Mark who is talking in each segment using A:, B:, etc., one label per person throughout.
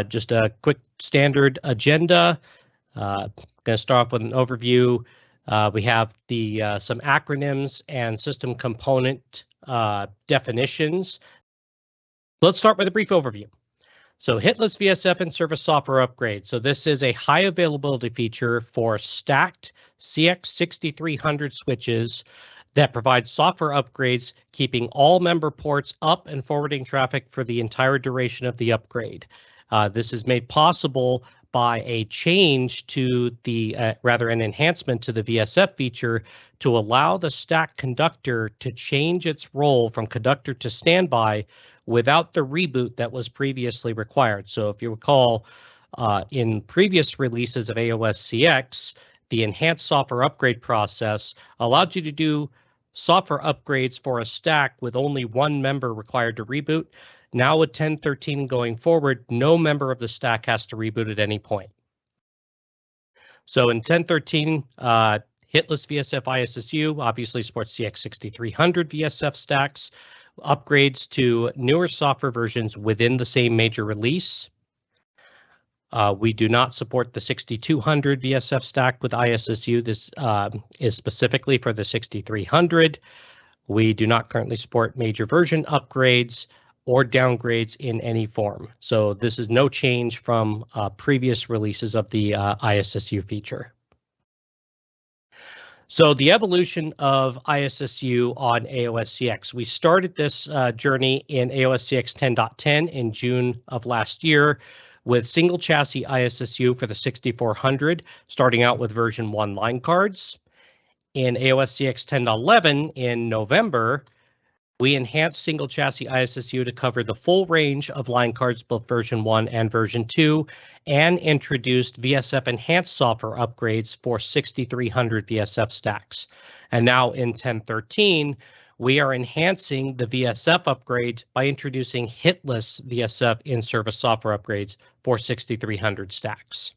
A: Just a quick standard agenda. Going to start off with an overview. We have some acronyms and system component definitions. Let's start with a brief overview. So Hitless VSF and service software upgrade. So this is a high availability feature for stacked CX 6300 switches that provides software upgrades, keeping all member ports up and forwarding traffic for the entire duration of the upgrade. This is made possible by a change to the, an enhancement to the VSF feature to allow the stack conductor to change its role from conductor to standby without the reboot that was previously required. So if you recall, in previous releases of AOS-CX, the enhanced software upgrade process allowed you to do software upgrades for a stack with only one member required to reboot. Now with 10.13 going forward, no member of the stack has to reboot at any point. So in 10.13, Hitless VSF ISSU obviously supports CX 6300 VSF stacks, upgrades to newer software versions within the same major release. We do not support the 6200 VSF stack with ISSU. This is specifically for the 6300. We do not currently support major version upgrades or downgrades in any form. So this is no change from previous releases of the ISSU feature. So the evolution of ISSU on AOS-CX. We started this journey in AOS-CX 10.10 in June of last year with single chassis ISSU for the 6400, starting out with version 1 line cards. In AOS-CX 10.11 in November, we enhanced single chassis ISSU to cover the full range of line cards, both version 1 and version 2, and introduced VSF enhanced software upgrades for 6300 VSF stacks. And now in 10.13, we are enhancing the VSF upgrade by introducing Hitless VSF in-service software upgrades for 6300 stacks.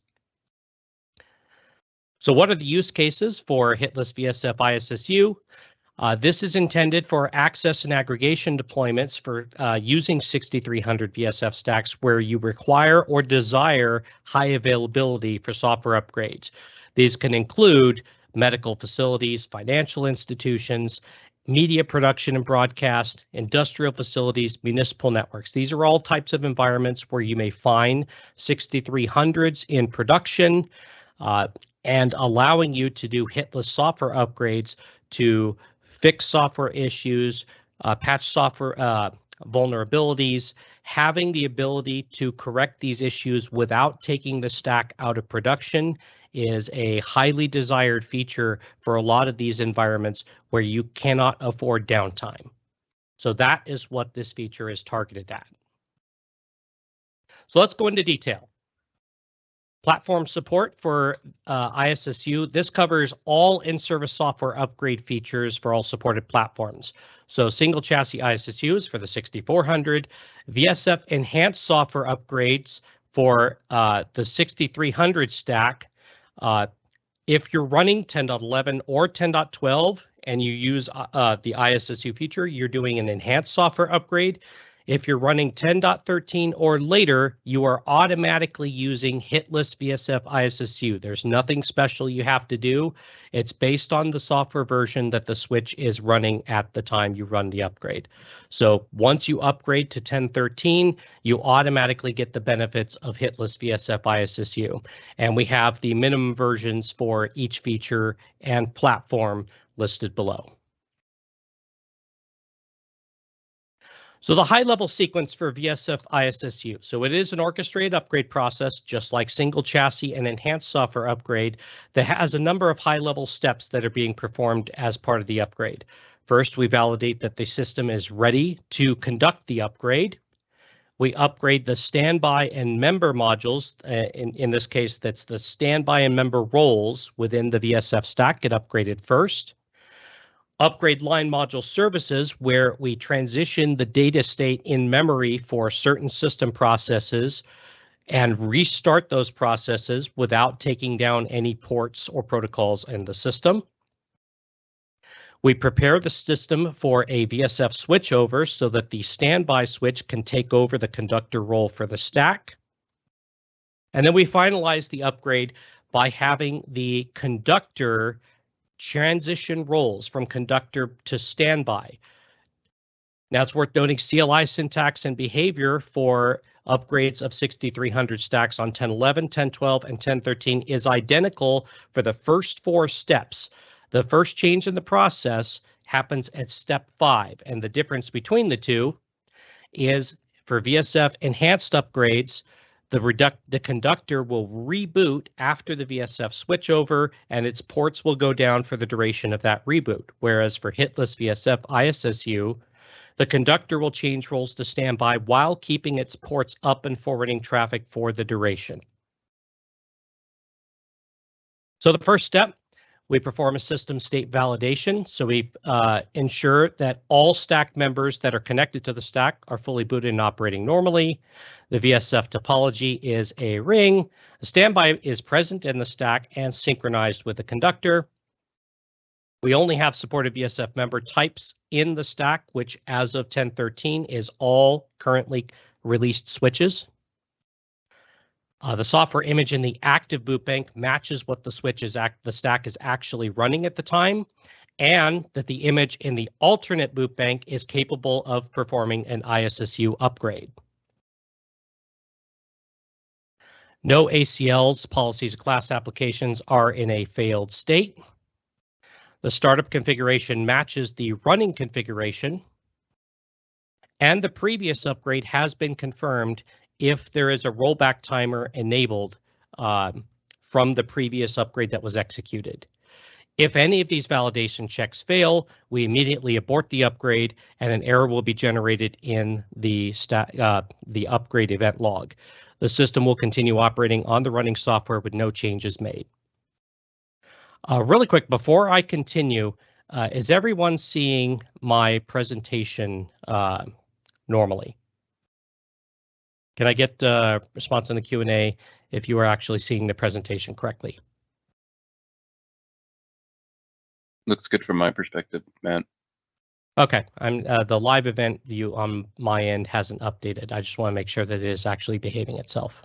A: So what are the use cases for Hitless VSF ISSU? This is intended for access and aggregation deployments for using 6300 VSF stacks where you require or desire high availability for software upgrades. These can include medical facilities, financial institutions, media production and broadcast, industrial facilities, municipal networks. These are all types of environments where you may find 6300s in production and allowing you to do hitless software upgrades to fix software issues, patch software vulnerabilities, having the ability to correct these issues without taking the stack out of production is a highly desired feature for a lot of these environments where you cannot afford downtime. So that is what this feature is targeted at. So let's go into detail. Platform support for ISSU. This covers all in-service software upgrade features for all supported platforms. So single chassis ISSU is for the 6400, VSF enhanced software upgrades for the 6300 stack. If you're running 10.11 or 10.12 and you use the ISSU feature, you're doing an enhanced software upgrade. If you're running 10.13 or later, you are automatically using Hitless VSF ISSU. There's nothing special you have to do. It's based on the software version that the switch is running at the time you run the upgrade. So once you upgrade to 10.13, you automatically get the benefits of Hitless VSF ISSU. And we have the minimum versions for each feature and platform listed below. So the high-level sequence for VSF ISSU. So it is an orchestrated upgrade process, just like single chassis and enhanced software upgrade, that has a number of high-level steps that are being performed as part of the upgrade. First, we validate that the system is ready to conduct the upgrade. We upgrade the standby and member modules. In this case, that's the standby and member roles within the VSF stack get upgraded first. Upgrade line module services, where we transition the data state in memory for certain system processes and restart those processes without taking down any ports or protocols in the system. We prepare the system for a VSF switchover so that the standby switch can take over the conductor role for the stack. And then we finalize the upgrade by having the conductor transition roles from conductor to standby. Now it's worth noting CLI syntax and behavior for upgrades of 6300 stacks on 10.11, 10.12, and 10.13 is identical for the first 4 steps. The first change in the process happens at step 5, and the difference between the two is for VSF enhanced upgrades, the conductor will reboot after the VSF switchover, and its ports will go down for the duration of that reboot. Whereas for Hitless VSF ISSU, the conductor will change roles to standby while keeping its ports up and forwarding traffic for the duration. So the first step, we perform a system state validation. So we ensure that all stack members that are connected to the stack are fully booted and operating normally. The VSF topology is a ring. The standby is present in the stack and synchronized with the conductor. We only have supported VSF member types in the stack, which as of 10.13 is all currently released switches. The software image in the active boot bank matches what the stack is actually running at the time, and that the image in the alternate boot bank is capable of performing an ISSU upgrade. No ACLs, policies, or class applications are in a failed state. The startup configuration matches the running configuration, and the previous upgrade has been confirmed if there is a rollback timer enabled from the previous upgrade that was executed. If any of these validation checks fail, we immediately abort the upgrade and an error will be generated in the upgrade event log. The system will continue operating on the running software with no changes made. Really quick, before I continue, is everyone seeing my presentation normally? Can I get a response in the Q&A if you are actually seeing the presentation correctly?
B: Looks good from my perspective, Matt.
A: Okay, the live event view on my end hasn't updated. I just want to make sure that it is actually behaving itself.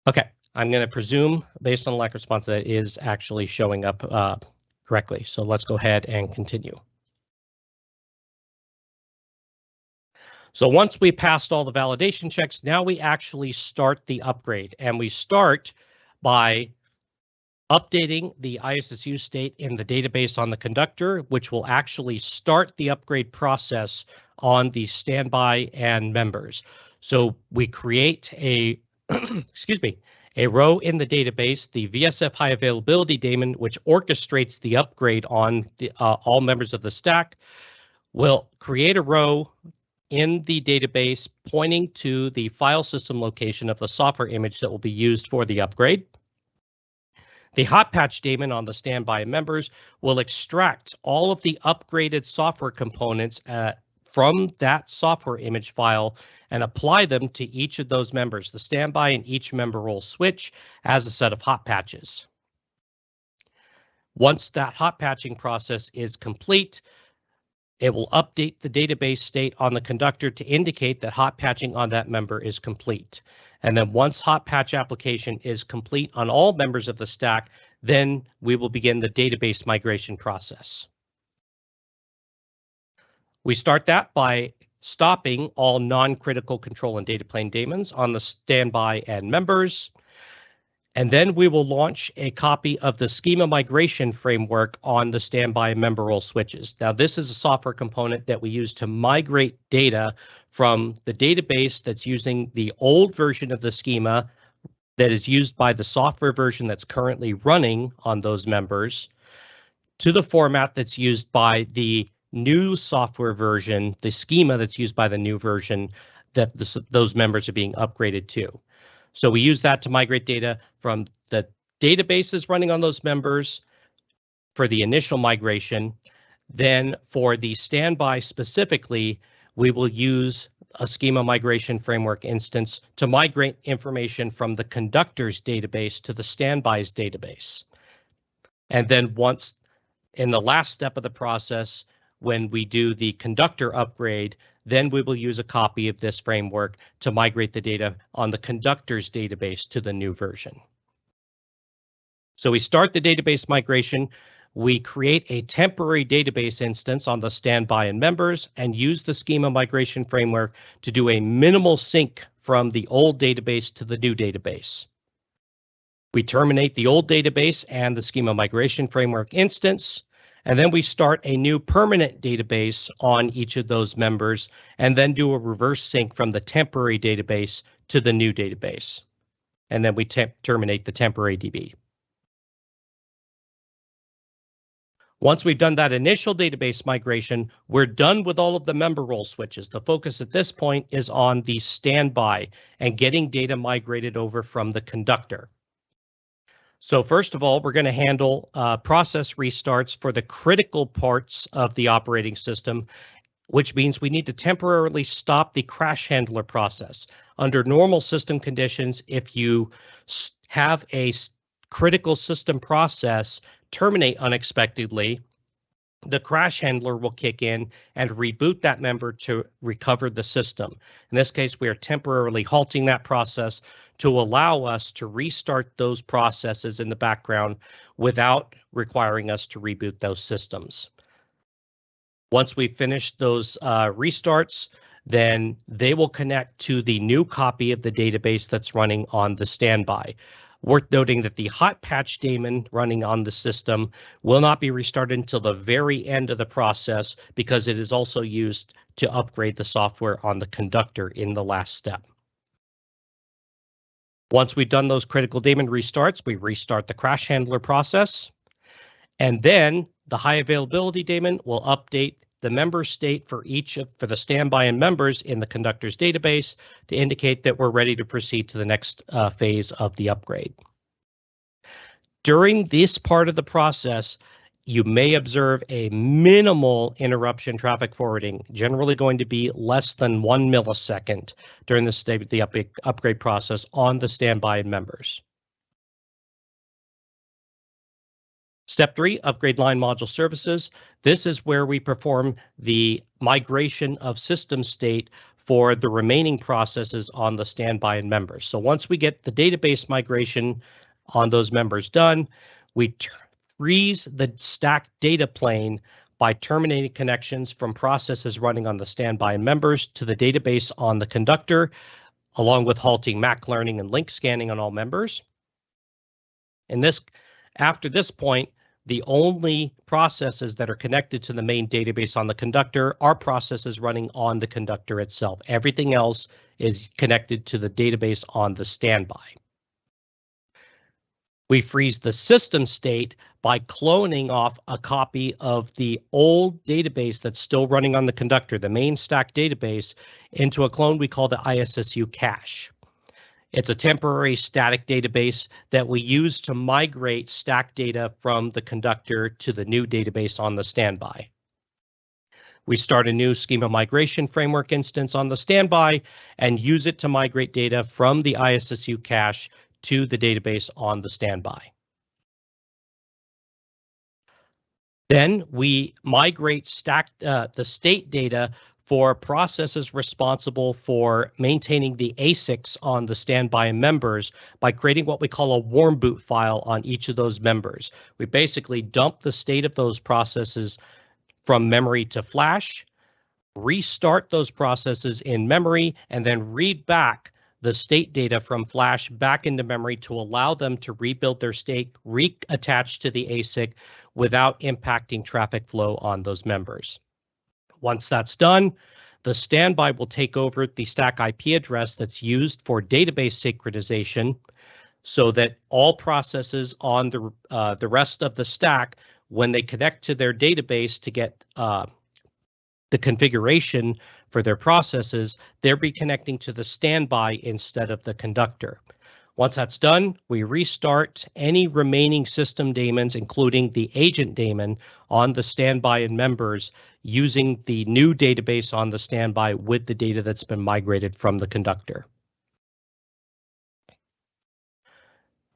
A: Okay, I'm going to presume, based on the lack of response, that it is actually showing up correctly. So let's go ahead and continue. So once we passed all the validation checks, now we actually start the upgrade, and we start by updating the ISSU state in the database on the conductor, which will actually start the upgrade process on the standby and members. So we create a, excuse me, a row in the database, the VSF high availability daemon, which orchestrates the upgrade on the, all members of the stack, will create a row in the database pointing to the file system location of the software image that will be used for the upgrade. The hot patch daemon on the standby members will extract all of the upgraded software components from that software image file and apply them to each of those members. The standby and each member will switch as a set of hot patches. Once that hot patching process is complete, it will update the database state on the conductor to indicate that hot patching on that member is complete. And then once hot patch application is complete on all members of the stack, then we will begin the database migration process. We start that by stopping all non-critical control and data plane daemons on the standby and members. And then we will launch a copy of the schema migration framework on the standby member role switches. Now, this is a software component that we use to migrate data from the database that's using the old version of the schema that is used by the software version that's currently running on those members to the format that's used by the new software version, the schema that's used by the new version that those members are being upgraded to. So we use that to migrate data from the databases running on those members for the initial migration. Then for the standby specifically, we will use a schema migration framework instance to migrate information from the conductor's database to the standby's database. And then once in the last step of the process, when we do the conductor upgrade, then we will use a copy of this framework to migrate the data on the conductor's database to the new version. So we start the database migration. We create a temporary database instance on the standby and members and use the schema migration framework to do a minimal sync from the old database to the new database. We terminate the old database and the schema migration framework instance, and then we start a new permanent database on each of those members and then do a reverse sync from the temporary database to the new database. And then we terminate the temporary DB. Once we've done that initial database migration, we're done with all of the member role switches. The focus at this point is on the standby and getting data migrated over from the conductor. So first of all, we're going to handle process restarts for the critical parts of the operating system, which means we need to temporarily stop the crash handler process. Under normal system conditions, if you have a critical system process terminate unexpectedly, the crash handler will kick in and reboot that member to recover the system. In this case, we are temporarily halting that process to allow us to restart those processes in the background without requiring us to reboot those systems. Once we finish those restarts, then they will connect to the new copy of the database that's running on the standby. Worth noting that the hot patch daemon running on the system will not be restarted until the very end of the process because it is also used to upgrade the software on the conductor in the last step. Once we've done those critical daemon restarts, we restart the crash handler process, and then the high availability daemon will update the member state for the standby and members in the conductor's database to indicate that we're ready to proceed to the next phase of the upgrade. During this part of the process, you may observe a minimal interruption traffic forwarding, generally going to be less than 1 millisecond during the upgrade process on the standby and members. Step 3, upgrade line module services. This is where we perform the migration of system state for the remaining processes on the standby and members. So once we get the database migration on those members done, we freeze the stack data plane by terminating connections from processes running on the standby and members to the database on the conductor, along with halting MAC learning and link scanning on all members. After this point, the only processes that are connected to the main database on the conductor are processes running on the conductor itself. Everything else is connected to the database on the standby. We freeze the system state by cloning off a copy of the old database that's still running on the conductor, the main stack database, into a clone we call the ISSU cache. It's a temporary static database that we use to migrate stack data from the conductor to the new database on the standby. We start a new schema migration framework instance on the standby and use it to migrate data from the ISSU cache to the database on the standby. Then we migrate the state data for processes responsible for maintaining the ASICs on the standby members by creating what we call a warm boot file on each of those members. We basically dump the state of those processes from memory to flash, restart those processes in memory, and then read back the state data from flash back into memory to allow them to rebuild their state, reattach to the ASIC without impacting traffic flow on those members. Once that's done, the standby will take over the stack IP address that's used for database synchronization so that all processes on the rest of the stack, when they connect to their database to get the configuration for their processes, they'll be connecting to the standby instead of the conductor. Once that's done, we restart any remaining system daemons, including the agent daemon, on the standby and members using the new database on the standby with the data that's been migrated from the conductor.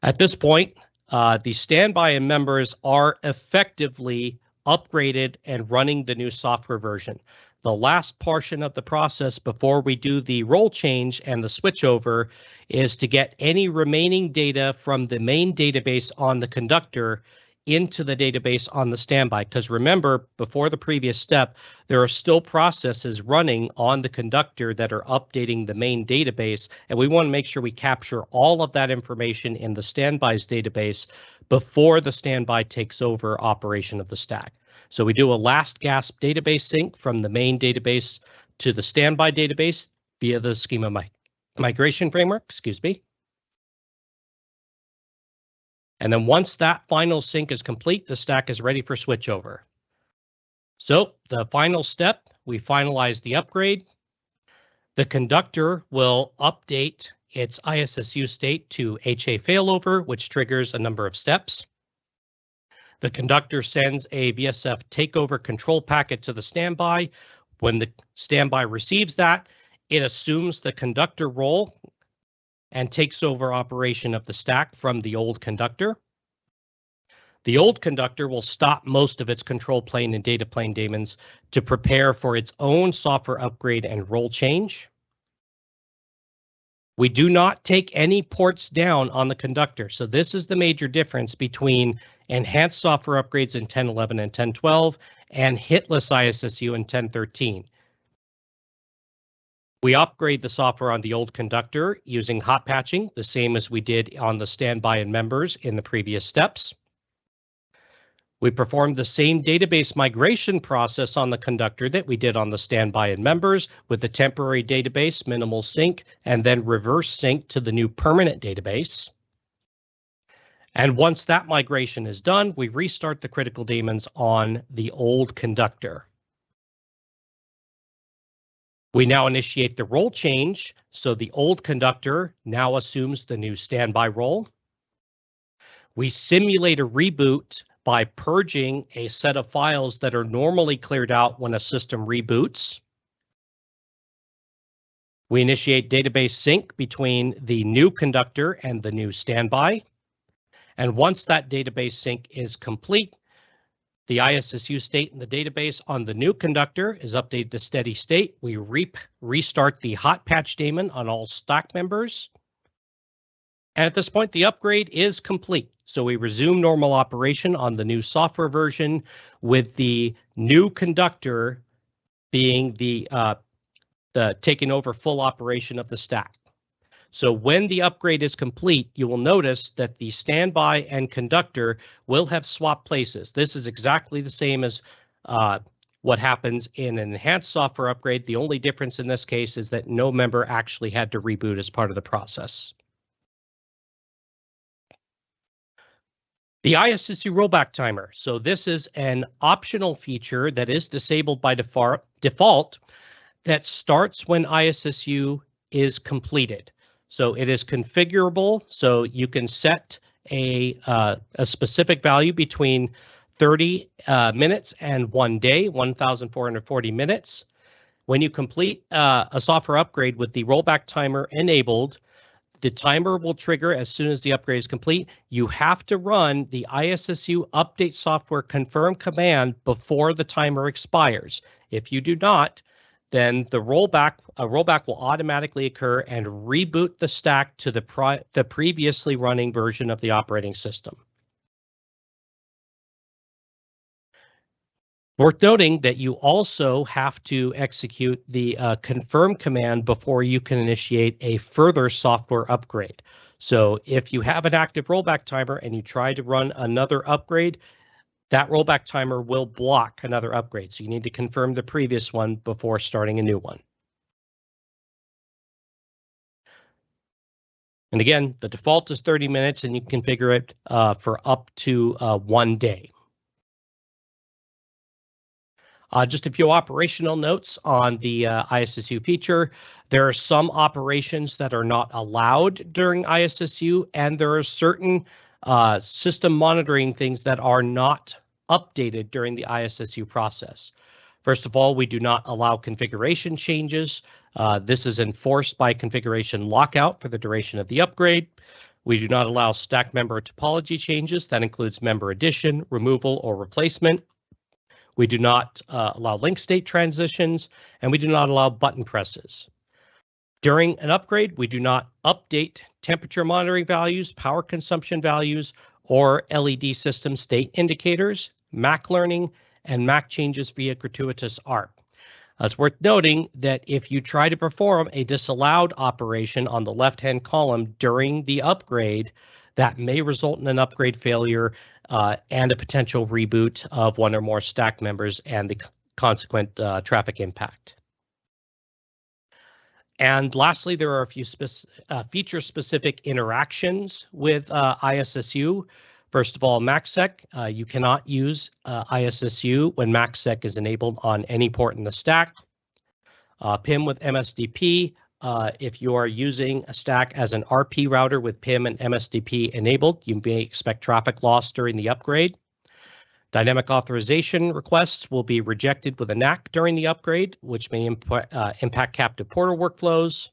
A: At this point, the standby and members are effectively upgraded and running the new software version. The last portion of the process before we do the role change and the switchover is to get any remaining data from the main database on the conductor into the database on the standby. Because remember, before the previous step, there are still processes running on the conductor that are updating the main database, and we want to make sure we capture all of that information in the standby's database before the standby takes over operation of the stack. So we do a last gasp database sync from the main database to the standby database via the schema migration framework, excuse me. And then once that final sync is complete, the stack is ready for switchover. So the final step, we finalize the upgrade. The conductor will update its ISSU state to HA failover, which triggers a number of steps. The conductor sends a VSF takeover control packet to the standby. When the standby receives that, it assumes the conductor role and takes over operation of the stack from the old conductor. The old conductor will stop most of its control plane and data plane daemons to prepare for its own software upgrade and role change. We do not take any ports down on the conductor, so this is the major difference between enhanced software upgrades in 10.11 and 10.12 and Hitless ISSU in 10.13. We upgrade the software on the old conductor using hot patching, the same as we did on the standby and members in the previous steps. We performed the same database migration process on the conductor that we did on the standby and members with the temporary database, minimal sync, and then reverse sync to the new permanent database. And once that migration is done, we restart the critical daemons on the old conductor. We now initiate the role change, so the old conductor now assumes the new standby role. We simulate a reboot by purging a set of files that are normally cleared out when a system reboots. We initiate database sync between the new conductor and the new standby. And once that database sync is complete, the ISSU state in the database on the new conductor is updated to steady state. We restart the hot patch daemon on all stack members. And at this point, the upgrade is complete. So we resume normal operation on the new software version with the new conductor being the taking over full operation of the stack. So when the upgrade is complete, you will notice that the standby and conductor will have swapped places. This is exactly the same as what happens in an enhanced software upgrade. The only difference in this case is that no member actually had to reboot as part of the process. The ISSU rollback timer. So this is an optional feature that is disabled by default that starts when ISSU is completed. So it is configurable, so you can set a specific value between 30 minutes and 1 day, 1,440 minutes. When you complete a software upgrade with the rollback timer enabled, the timer will trigger as soon as the upgrade is complete. You have to run the ISSU update software confirm command before the timer expires. If you do not, then the rollback will automatically occur and reboot the stack to the previously running version of the operating system. Worth noting that you also have to execute the confirm command before you can initiate a further software upgrade. So if you have an active rollback timer and you try to run another upgrade, that rollback timer will block another upgrade. So you need to confirm the previous one before starting a new one. And again, the default is 30 minutes and you can configure it for up to 1 day. Just a few operational notes on the ISSU feature. There are some operations that are not allowed during ISSU, and there are certain system monitoring things that are not updated during the ISSU process. First of all, we do not allow configuration changes. This is enforced by configuration lockout for the duration of the upgrade. We do not allow stack member topology changes. That includes member addition, removal, or replacement. We do not allow link state transitions, and we do not allow button presses. During an upgrade, we do not update temperature monitoring values, power consumption values, or LED system state indicators, MAC learning, and MAC changes via gratuitous ARP. It's worth noting that if you try to perform a disallowed operation on the left-hand column during the upgrade, that may result in an upgrade failure and a potential reboot of one or more stack members and the consequent traffic impact. And lastly, there are a few feature-specific interactions with ISSU. First of all, MACsec. You cannot use ISSU when MACsec is enabled on any port in the stack. PIM with MSDP. If you are using a stack as an RP router with PIM and MSDP enabled, you may expect traffic loss during the upgrade. Dynamic authorization requests will be rejected with a NAC during the upgrade, which may impact captive portal workflows.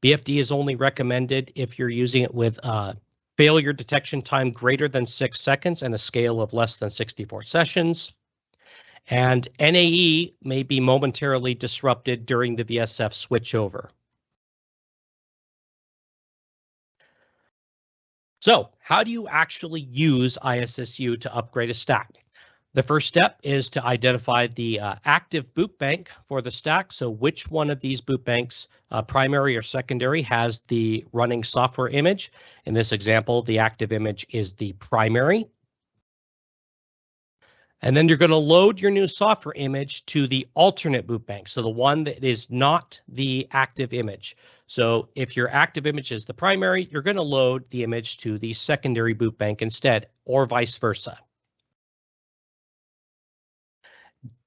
A: BFD is only recommended if you're using it with failure detection time greater than 6 seconds and a scale of less than 64 sessions. And NAE may be momentarily disrupted during the VSF switchover. So how do you actually use ISSU to upgrade a stack? The first step is to identify the active boot bank for the stack. So which one of these boot banks, primary or secondary, has the running software image? In this example, the active image is the primary. And then you're going to load your new software image to the alternate boot bank, so the one that is not the active image. So if your active image is the primary, you're going to load the image to the secondary boot bank instead, or vice versa.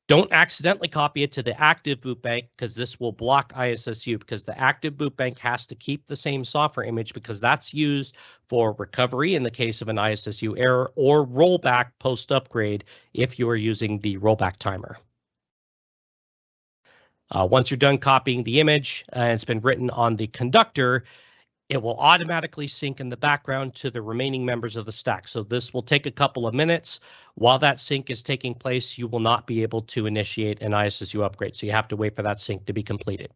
A: Don't accidentally copy it to the active boot bank, because this will block ISSU, because the active boot bank has to keep the same software image because that's used for recovery in the case of an ISSU error, or rollback post-upgrade if you are using the rollback timer. Once you're done copying the image and it's been written on the conductor, it will automatically sync in the background to the remaining members of the stack. So this will take a couple of minutes. While that sync is taking place, you will not be able to initiate an ISSU upgrade. So you have to wait for that sync to be completed.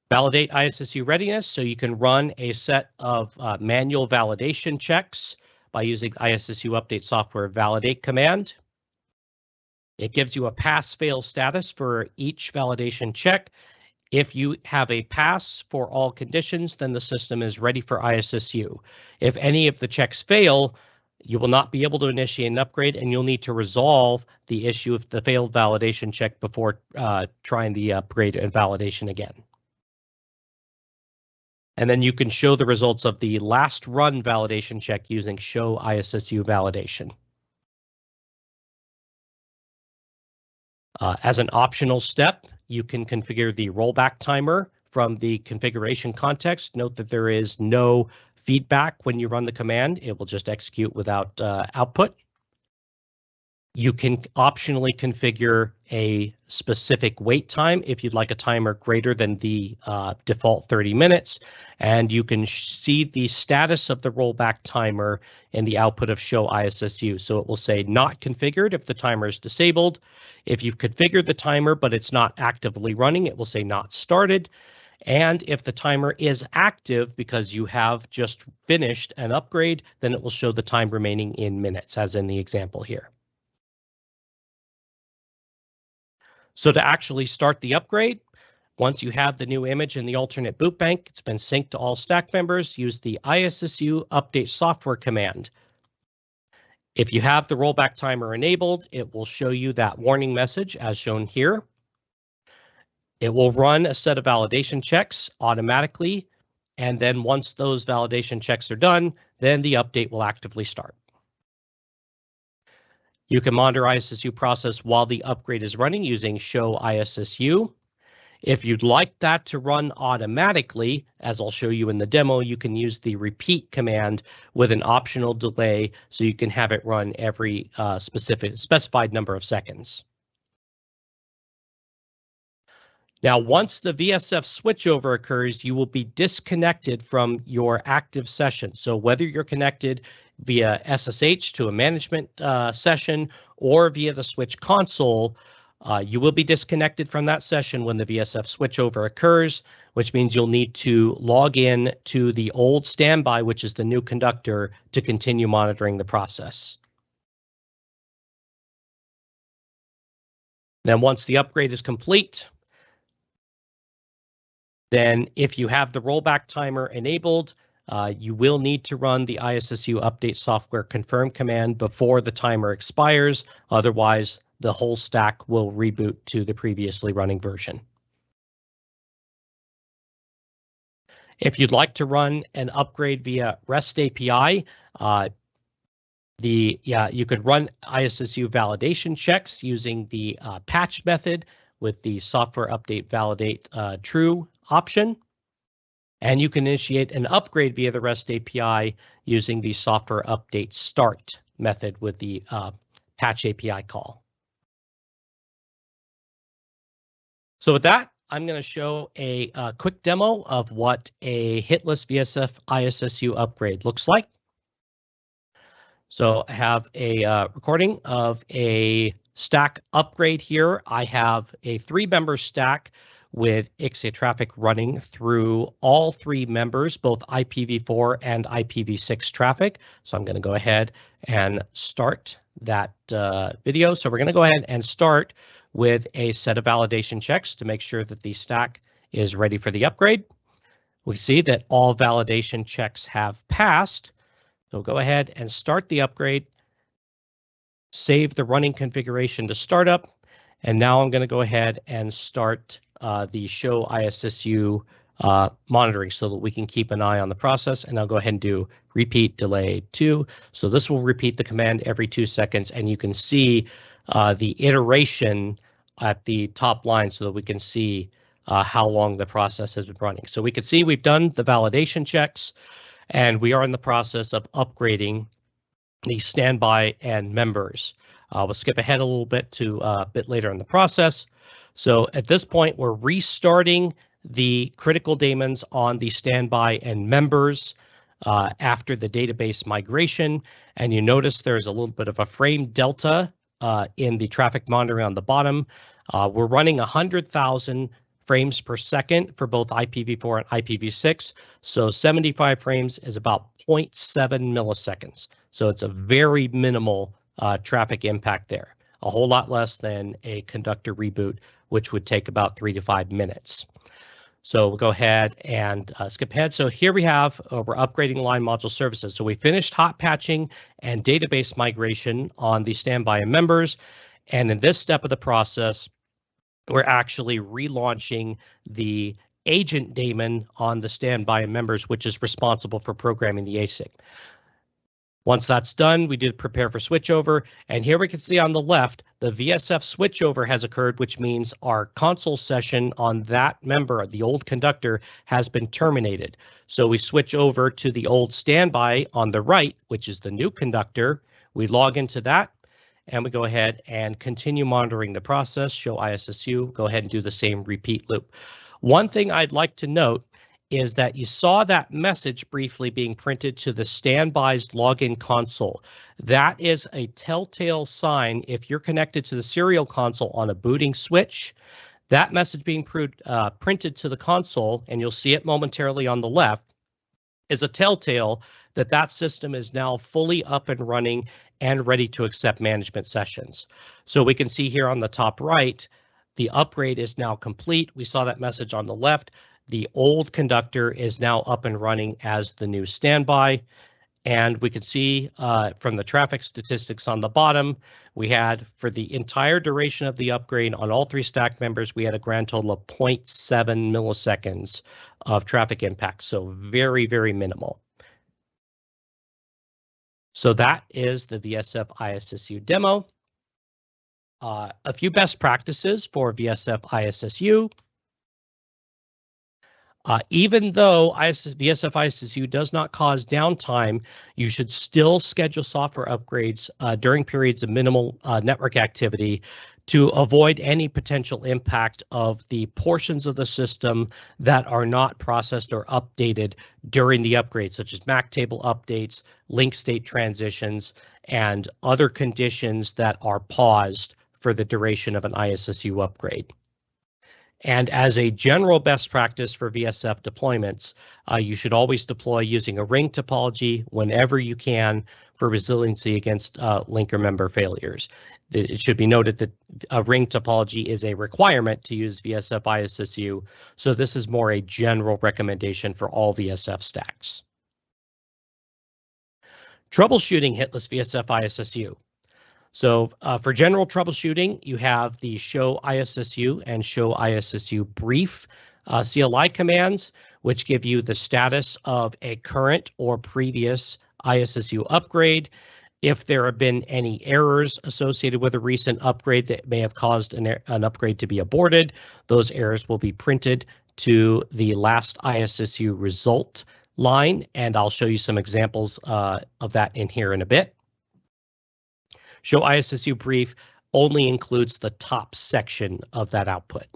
A: Validate ISSU readiness. So you can run a set of manual validation checks by using ISSU update software validate command. It gives you a pass-fail status for each validation check. If you have a pass for all conditions, then the system is ready for ISSU. If any of the checks fail, you will not be able to initiate an upgrade, and you'll need to resolve the issue of the failed validation check before trying the upgrade and validation again. And then you can show the results of the last run validation check using show ISSU validation. As an optional step, you can configure the rollback timer from the configuration context. Note that there is no feedback when you run the command. It will just execute without output. You can optionally configure a specific wait time if you'd like a timer greater than the default 30 minutes. And you can see the status of the rollback timer in the output of show ISSU. So it will say not configured if the timer is disabled. If you've configured the timer but it's not actively running, it will say not started. And if the timer is active because you have just finished an upgrade, then it will show the time remaining in minutes, as in the example here. So to actually start the upgrade, once you have the new image in the alternate boot bank, it's been synced to all stack members, use the ISSU update software command. If you have the rollback timer enabled, it will show you that warning message as shown here. It will run a set of validation checks automatically, and then once those validation checks are done, then the update will actively start. You can monitor ISSU process while the upgrade is running using show ISSU. If you'd like that to run automatically, as I'll show you in the demo, you can use the repeat command with an optional delay so you can have it run every specified number of seconds. Now, once the VSF switchover occurs, you will be disconnected from your active session. So whether you're connected via SSH to a management session or via the switch console, you will be disconnected from that session when the VSF switchover occurs, which means you'll need to log in to the old standby, which is the new conductor, to continue monitoring the process. Then once the upgrade is complete, then if you have the rollback timer enabled, you will need to run the ISSU update software confirm command before the timer expires. Otherwise, the whole stack will reboot to the previously running version. If you'd like to run an upgrade via REST API, you could run ISSU validation checks using the patch method with the software update validate true option. And you can initiate an upgrade via the REST API using the software update start method with the patch API call. So with that, I'm going to show a quick demo of what a hitless VSF ISSU upgrade looks like. So I have a recording of a stack upgrade here. I have a 3-member stack with IXA traffic running through all 3 members, both IPv4 and IPv6 traffic. So I'm going to go ahead and start that video. So we're going to go ahead and start with a set of validation checks to make sure that the stack is ready for the upgrade. We see that all validation checks have passed. So go ahead and start the upgrade, save the running configuration to startup, and now I'm going to go ahead and start the show ISSU monitoring so that we can keep an eye on the process. And I'll go ahead and do repeat delay 2. So this will repeat the command every 2 seconds, and you can see the iteration at the top line so that we can see how long the process has been running. So we can see we've done the validation checks, and we are in the process of upgrading the standby and members. We'll skip ahead a little bit to a bit later in the process. So at this point, we're restarting the critical daemons on the standby and members after the database migration. And you notice there's a little bit of a frame delta in the traffic monitoring on the bottom. We're running 100,000 frames per second for both IPv4 and IPv6. So 75 frames is about 0.7 milliseconds. So it's a very minimal traffic impact there. A whole lot less than a conductor reboot, which would take about 3 to 5 minutes. So we'll go ahead and skip ahead. So here we have, we're upgrading line module services. So we finished hot patching and database migration on the standby and members. And in this step of the process, we're actually relaunching the agent daemon on the standby and members, which is responsible for programming the ASIC. Once that's done, we do prepare for switchover. And here we can see on the left, the VSF switchover has occurred, which means our console session on that member, the old conductor, has been terminated. So we switch over to the old standby on the right, which is the new conductor. We log into that, and we go ahead and continue monitoring the process, show ISSU, go ahead and do the same repeat loop. One thing I'd like to note is that you saw that message briefly being printed to the standby's login console. That is a telltale sign if you're connected to the serial console on a booting switch. That message being printed to the console, and you'll see it momentarily on the left, is a telltale that that system is now fully up and running and ready to accept management sessions. So we can see here on the top right, the upgrade is now complete. We saw that message on the left. The old conductor is now up and running as the new standby. And we can see from the traffic statistics on the bottom, we had for the entire duration of the upgrade on all 3 stack members, we had a grand total of 0.7 milliseconds of traffic impact. So very, very minimal. So that is the VSF ISSU demo. A few best practices for VSF ISSU. Even though VSF ISSU does not cause downtime, you should still schedule software upgrades during periods of minimal network activity to avoid any potential impact of the portions of the system that are not processed or updated during the upgrade, such as MAC table updates, link state transitions, and other conditions that are paused for the duration of an ISSU upgrade. And as a general best practice for VSF deployments, you should always deploy using a ring topology whenever you can for resiliency against linker member failures. It should be noted that a ring topology is a requirement to use VSF ISSU, so this is more a general recommendation for all VSF stacks. Troubleshooting hitless VSF ISSU. So for general troubleshooting, you have the show ISSU and show ISSU brief CLI commands, which give you the status of a current or previous ISSU upgrade. If there have been any errors associated with a recent upgrade that may have caused an upgrade to be aborted, those errors will be printed to the last ISSU result line, and I'll show you some examples of that in here in a bit. Show ISSU brief only includes the top section of that output.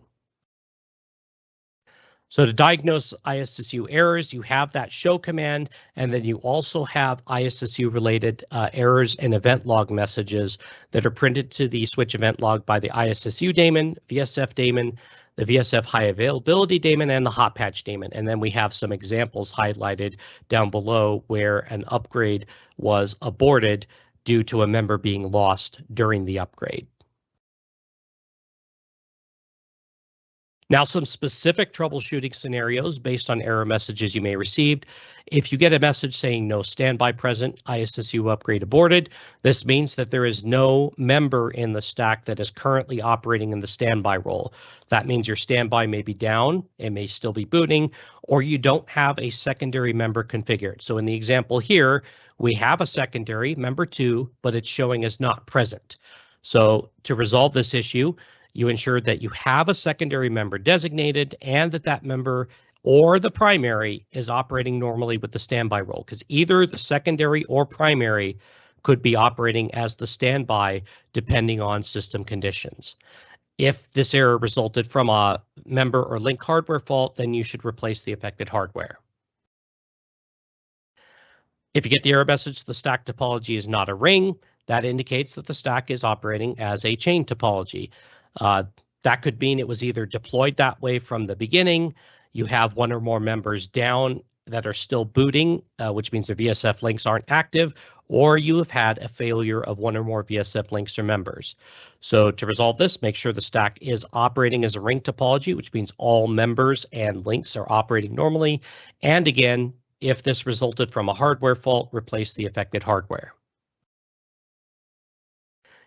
A: So to diagnose ISSU errors, you have that show command, and then you also have ISSU related errors and event log messages that are printed to the switch event log by the ISSU daemon, VSF daemon, the VSF high availability daemon, and the hot patch daemon. And then we have some examples highlighted down below where an upgrade was aborted due to a member being lost during the upgrade. Now, some specific troubleshooting scenarios based on error messages you may receive. If you get a message saying no standby present, ISSU upgrade aborted, this means that there is no member in the stack that is currently operating in the standby role. That means your standby may be down, it may still be booting, or you don't have a secondary member configured. So in the example here, we have a secondary, member 2, but it's showing as not present. So to resolve this issue, you ensure that you have a secondary member designated and that that member or the primary is operating normally with the standby role, because either the secondary or primary could be operating as the standby depending on system conditions. If this error resulted from a member or link hardware fault, then you should replace the affected hardware. If you get the error message, the stack topology is not a ring, that indicates that the stack is operating as a chain topology. That could mean it was either deployed that way from the beginning, you have one or more members down that are still booting, which means their VSF links aren't active, or you have had a failure of one or more VSF links or members. So to resolve this, make sure the stack is operating as a ring topology, which means all members and links are operating normally. And again, if this resulted from a hardware fault, replace the affected hardware.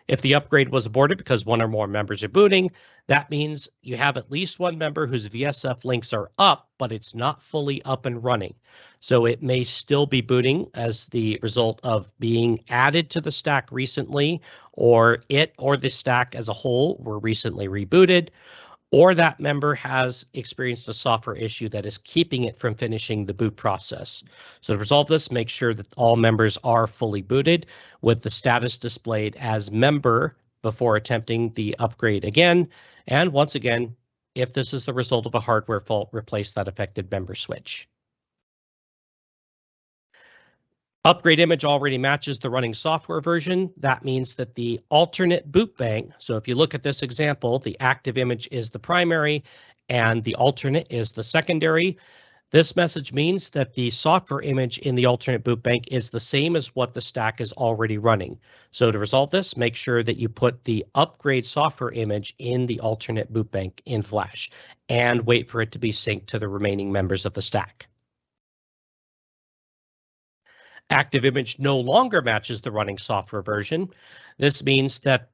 A: If the upgrade was aborted because one or more members are booting, that means you have at least one member whose VSF links are up, but it's not fully up and running. So it may still be booting as the result of being added to the stack recently, or it or the stack as a whole were recently rebooted, or that member has experienced a software issue that is keeping it from finishing the boot process. So to resolve this, make sure that all members are fully booted with the status displayed as member before attempting the upgrade again. And once again, if this is the result of a hardware fault, replace that affected member switch. Upgrade image already matches the running software version. That means that the alternate boot bank, so if you look at this example, the active image is the primary and the alternate is the secondary. This message means that the software image in the alternate boot bank is the same as what the stack is already running. So to resolve this, make sure that you put the upgrade software image in the alternate boot bank in Flash and wait for it to be synced to the remaining members of the stack. Active image no longer matches the running software version. This means that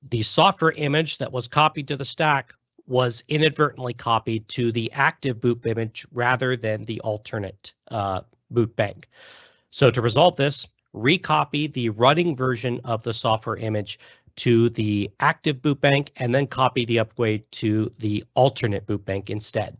A: the software image that was copied to the stack was inadvertently copied to the active boot image rather than the alternate boot bank. So to resolve this, recopy the running version of the software image to the active boot bank and then copy the upgrade to the alternate boot bank instead.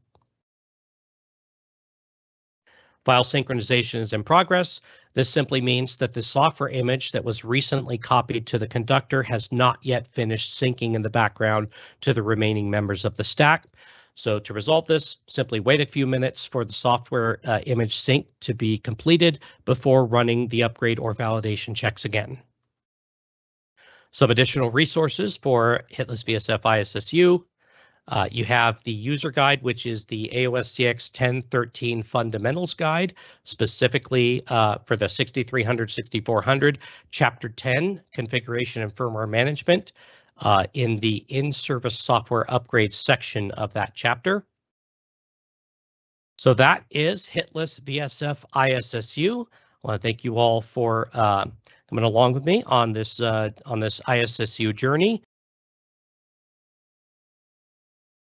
A: File synchronization is in progress. This simply means that the software image that was recently copied to the conductor has not yet finished syncing in the background to the remaining members of the stack. So to resolve this, simply wait a few minutes for the software image sync to be completed before running the upgrade or validation checks again. Some additional resources for Hitless VSF ISSU. You have the user guide, which is the AOS-CX 10.13 fundamentals guide, specifically for the 6300, 6400, Chapter 10, configuration and firmware management, in the in-service software upgrades section of that chapter. So that is Hitless VSF ISSU. I want to thank you all for coming along with me on this ISSU journey.